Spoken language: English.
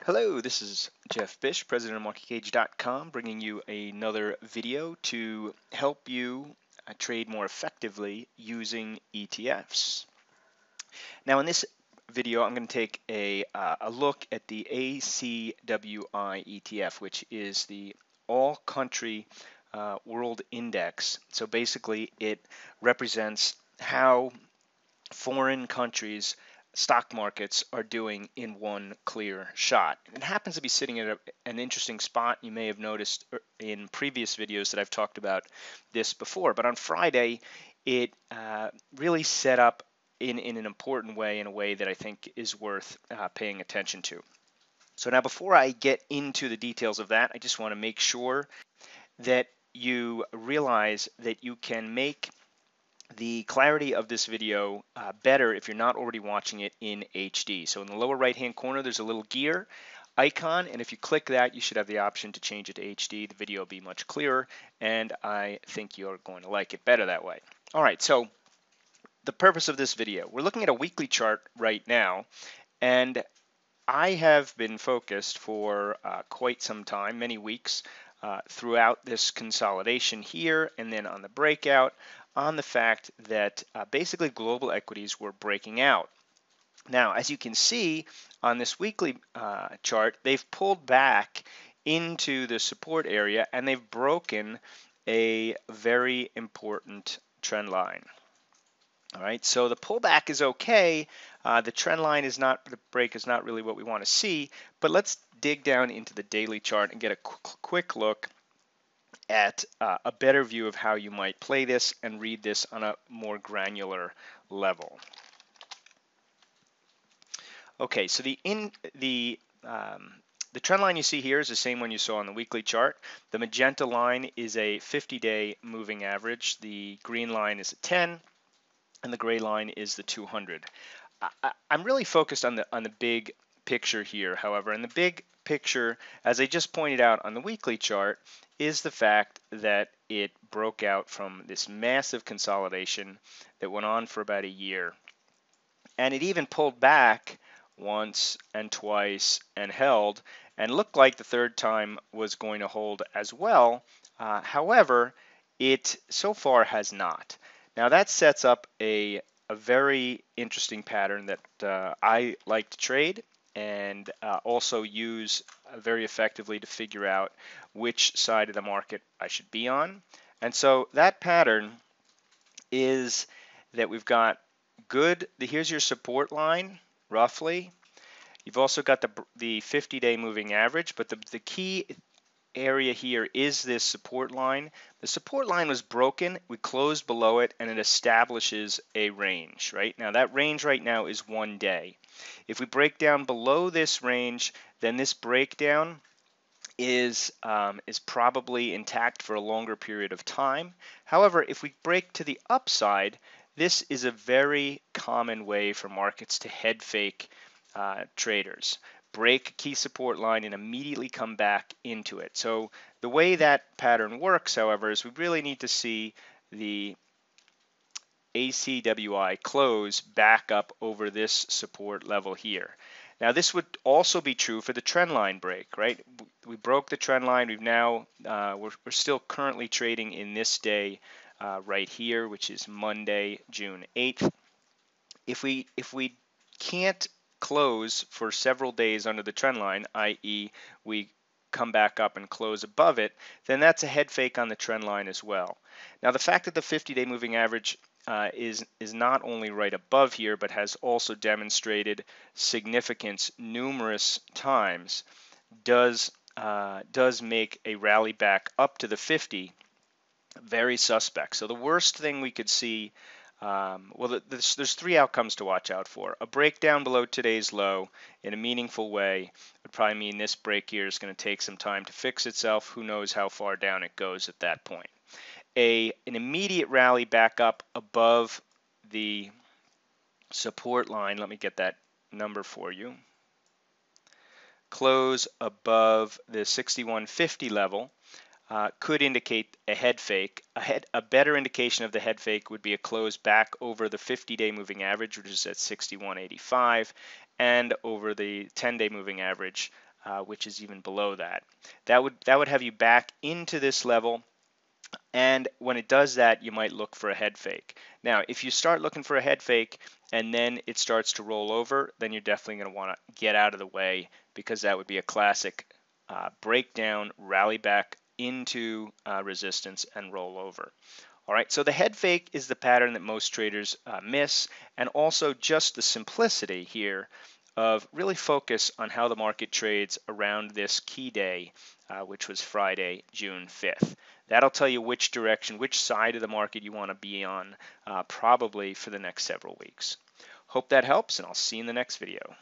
Hello, this is Jeff Bish, president of MarketGauge.com, bringing you another video to help you trade more effectively using ETFs. Now, in this video, I'm going to take a look at the ACWI ETF, which is the All Country World Index. So basically, it represents how foreign countries' stock markets are doing in one clear shot. It happens to be sitting at an interesting spot. You may have noticed in previous videos that I've talked about this before, but on Friday it really set up in an important way, in a way that I think is worth paying attention to. So now, before I get into the details of that, I just want to make sure that you realize that you can make the clarity of this video better if you're not already watching it in HD. So in the lower right hand corner there's a little gear icon, and if you click that you should have the option to change it to HD. The video will be much clearer, and I think you're going to like it better that way. Alright, so the purpose of this video, we're looking at a weekly chart right now, and I have been focused for quite some time, many weeks, throughout this consolidation here and then on the breakout, on the fact that basically global equities were breaking out. Now, as you can see on this weekly chart, they've pulled back into the support area and they've broken a very important trend line. All right, so the pullback is okay. The trend line is not, the break is not really what we want to see, but let's dig down into the daily chart and get a quick look at a better view of how you might play this and read this on a more granular level. Okay, so the trend line you see here is the same one you saw on the weekly chart. The magenta line is a 50-day moving average. The green line is a 10. And the gray line is the 200. I'm really focused on the big picture here, however, and the big picture, as I just pointed out on the weekly chart, is the fact that it broke out from this massive consolidation that went on for about a year, and it even pulled back once and twice and held, and looked like the third time was going to hold as well. However, it so far has not. Now that sets up a very interesting pattern that I like to trade and also use very effectively to figure out which side of the market I should be on. And so that pattern is that we've got here's your support line roughly. You've also got the 50-day moving average, but the key area here is this support line. The support line was broken, we closed below it, and it establishes a range, right? Now that range right now is 1 day. If we break down below this range, then this breakdown is probably intact for a longer period of time. However, if we break to the upside, this is a very common way for markets to head fake traders. Break a key support line and immediately come back into it. So the way that pattern works, however, is we really need to see the ACWI close back up over this support level here. Now this would also be true for the trend line break, right? We broke the trend line. We've now we're still currently trading in this day right here, which is Monday, June 8th. If we can't close for several days under the trend line, i.e. we come back up and close above it, then that's a head fake on the trend line as well. Now the fact that the 50-day moving average is not only right above here, but has also demonstrated significance numerous times, does make a rally back up to the 50 very suspect. So the worst thing we could see, well, there's three outcomes to watch out for. A breakdown below today's low in a meaningful way would probably mean this break here is going to take some time to fix itself. Who knows how far down it goes at that point. An immediate rally back up above the support line, let me get that number for you, close above the 6150 level, could indicate a head fake. A better indication of the head fake would be a close back over the 50-day moving average, which is at 6185, and over the 10-day moving average, which is even below that. That would have you back into this level. And when it does that, you might look for a head fake. Now, if you start looking for a head fake and then it starts to roll over, then you're definitely going to want to get out of the way, because that would be a classic breakdown, rally back into resistance, and roll over. All right, so the head fake is the pattern that most traders miss, and also just the simplicity here of really focus on how the market trades around this key day, which was Friday, June 5th. That'll tell you which direction, which side of the market you want to be on, probably for the next several weeks. Hope that helps, and I'll see you in the next video.